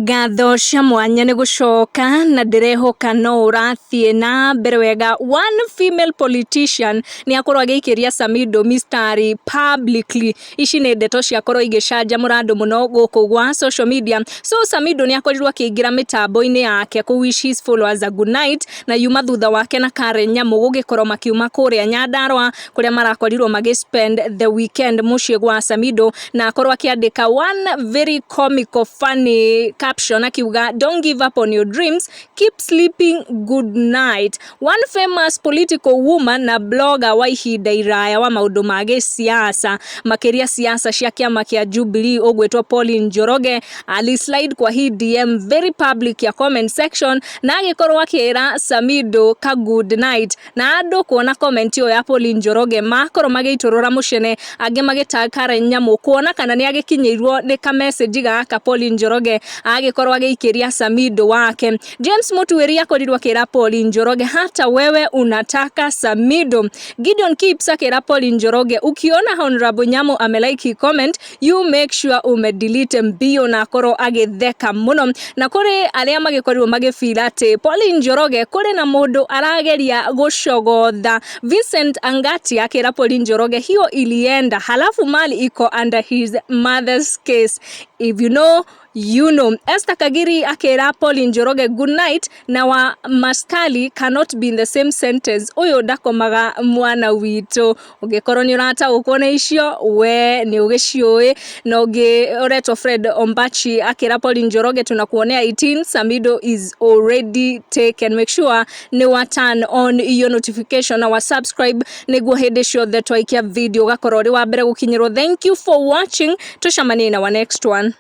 Ngatho cia mwanya nĩ gũcoka na ndĩrehoka no ũrathiĩ na mbere wega. One female politician nĩ akorwo agĩikĩria Samido Mistari publicly. Ici nĩ ndeto ciakorwo igĩcanjamũra andũ mũno gũkũ gwa social media. So Samido nĩ akorirwo akĩingĩra mĩtambo-inĩ yake kũ wish his followers a good night, na yuma thutha wake na Karen Nyamu gũgĩkorwo makiuma kũrĩa Nyandarua kũrĩa marakorirwo spend the weekend mũciĩ gwa Samido, na akorwo akĩandĩka one very comical funny caption akiuga, don't give up on your dreams, keep sleeping, good night. One famous political woman na blogger wa ihinda iraya wa maundu ma gĩsiasa makĩria siasa cia kĩama kĩa Jubilee ũgwĩtwo Pauline Njoroge slide kwa hii DM very public ya comment section na agĩkorwo akĩra Samido ka good night, na andũ kuona comment ĩyo ya Pauline Njoroge makorwo magĩitũrũra mũcene, angĩ magĩtag Karen Nyamu kuona kana nĩ agĩkinyĩirwo nĩ ka message gaka Pauline Njoroge agĩkorwo agĩikĩria Samido wake. James Mutuĩri akorirwo akĩra Pauline Njoroge, hata wewe unataka Samido. Gideon Kips akĩra Pauline Njoroge, ukiona Honorable Nyamu amelike comment, you make sure umedelete mbio, na akorwo agĩtheka mũno. Na kũrĩ arĩa magĩkorirwo magĩfeel atĩ Pauline Njoroge kũrĩ na mũndũ arageria gũcogotha. Vincent Angati akĩra Pauline Njoroge, hiyo ilienda, halafu mali iko under his mother's case. If you know, you know. Esther Kagiri akĩra Pauline Njoroge good night, na wa Mistari cannot be in the same sentence. Uyo ndakomaga mwana witũ. Ũngĩkorwo nĩ ũrataũkwo nĩ icio, we nĩ ũgĩciũĩ. Na ũngĩ ũretwo Fred Ombachi akĩra Pauline Njoroge, tunakuonea 18, Samido is already taken. Make sure ni wa turn on your notification na wa subscribe nĩguo hĩndĩ ciothe twaikia video gakorwo ri wa mbere gũkinyĩrwo. Thank you for watching. Tucemanie na wa next one.